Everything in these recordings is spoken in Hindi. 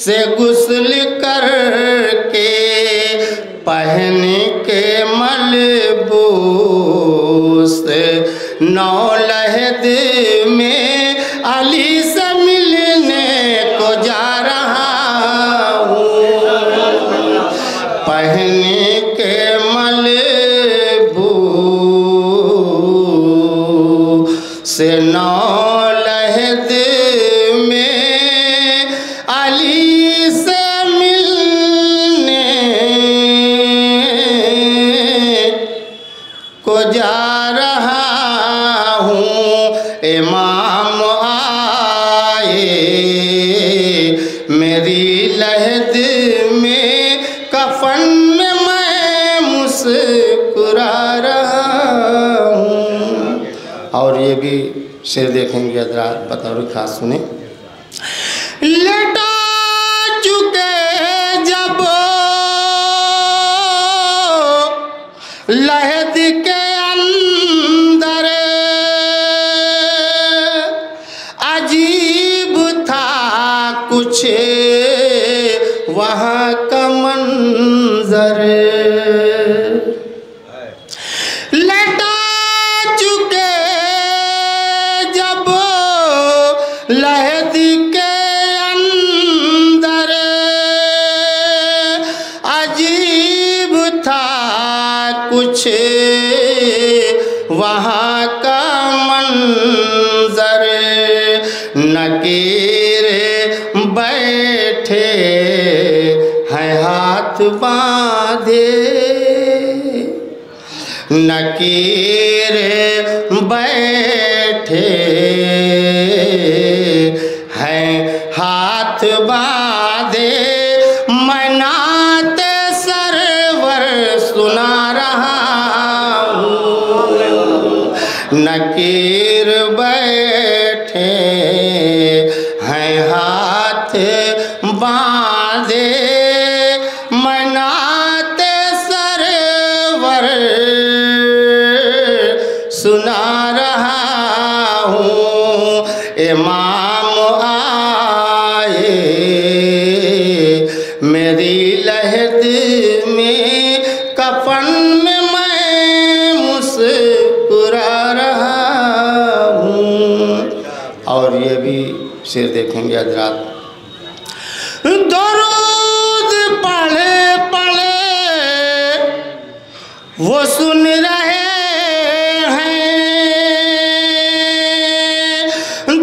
से गुस्ल करके पहन के मलबूस नौलहद में अली से मिलने को जा रहा हूँ। पहन के मलबूस से नौलहद में अली से मिलने को जा रहा हूँ। इमाम आए मेरी लहद में, कफन में मैं मुस्कुरा रहा हूँ। और ये भी शेर देखेंगे हज़रात, बतौर खास सुने। लटा चुके जब लहद के अंदर, अजीब था कुछ वहाँ का मंजर। लटा चुके जब लहद के अंदर, अजीब था कुछ वहाँ का मंजर। नकीर बैठे हैं हाथ बांधे, नकीर बैठे हैं हाथ बांधे। मैं नात सरवर सुना रहा हूँ। नकीर बैठे हैं हाथ बांधे, मैं नात सरवर सुना रहा हूँ। इमाम आए मेरी लहद में, कफन में मैं मुस्कुरा रहा हूँ। और ये भी शेर देखेंगे हज़रात। दरूद पढ़े पढ़े वो सुन रहे हैं,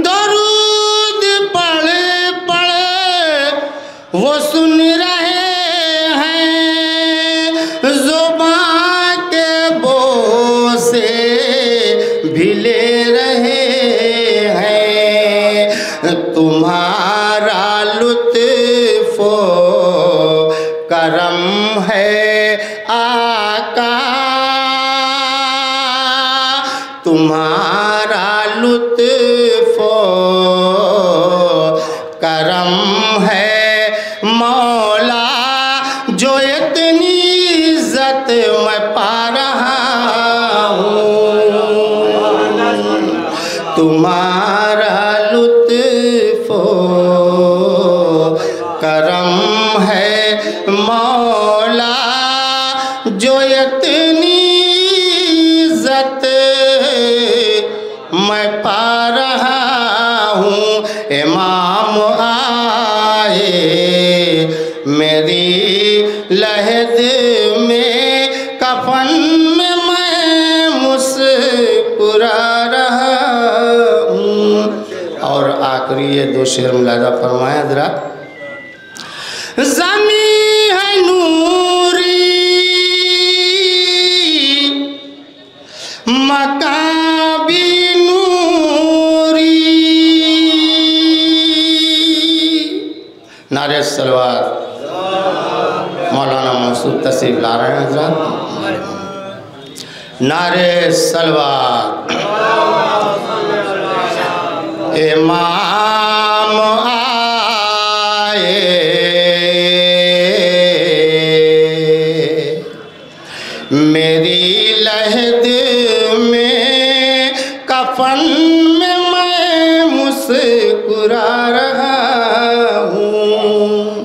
दरूद पढ़े पढ़े वो सुन रहे हैं। ज़ुबान के बोसे भी ले रहे हैं। तुम्हारा लुत्फ़ो करम है आका, तुम्हारा लुत्फ़ो करम है मौला, जो इतनी इज़्ज़त मैं पा रहा हूँ। तुम्हारा लुत्फ़ो करम है मौला, जो इतनी इज़्ज़त मैं पा रहा हूँ। इमाम आए मेरी लहद में, कफन में मैं मुस्कुरा रहा हूँ। और आखिरी ये दो शेर मुलाज़ा फरमाया ज़रा। ज़मी है नूरी मकान भी नूरी, नारे सलवार मौलाना मसूद तशरीफ ला रहे हैं हज़रात। नारे सलवार। इमाम आए मेरी लहद में, कफन में मैं मुस्कुरा रहा हूँ।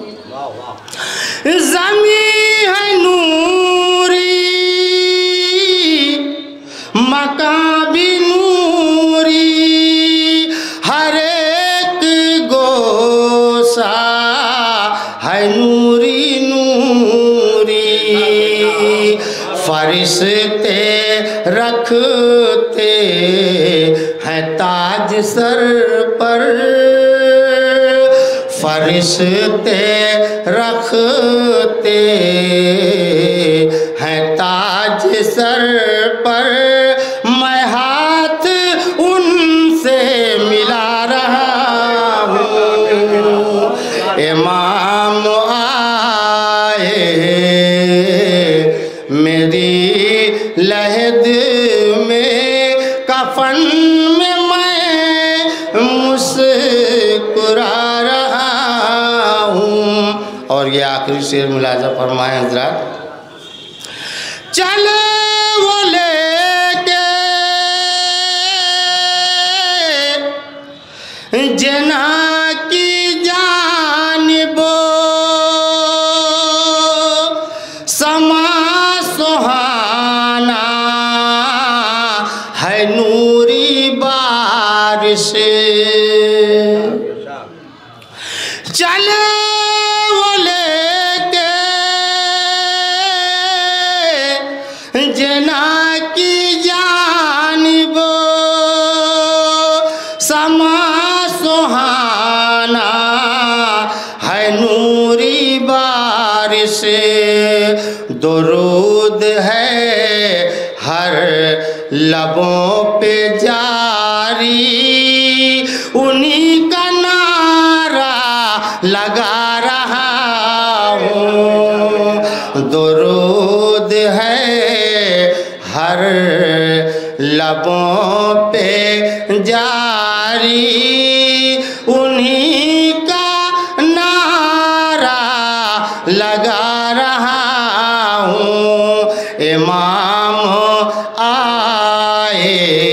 फरिश्ते रखते हैं ताज सर पर, फरिश्ते रखते हैं ताज सर पर। मैं हाथ उनसे मिला रहा हूँ, इमाम आए मेरी लहद में, कफन में मैं मुस्कुरा रहा हूँ। और ये आखिरी शेर मुलाजा फरमाए हज़रात। चले वो लेके जना की जानिबो, समा सुहाना है नूरी बारिश। चले वो लेके जना की जानिबो, समा सुहाना है नूरी बारिश। दुरूद है हर लबों पे जारी, उन्हीं का नारा लगा रहा हूँ। दुरूद है हर लबों पे जारी, उन्हीं का नारा लगा रहा हूँ। इमाम आए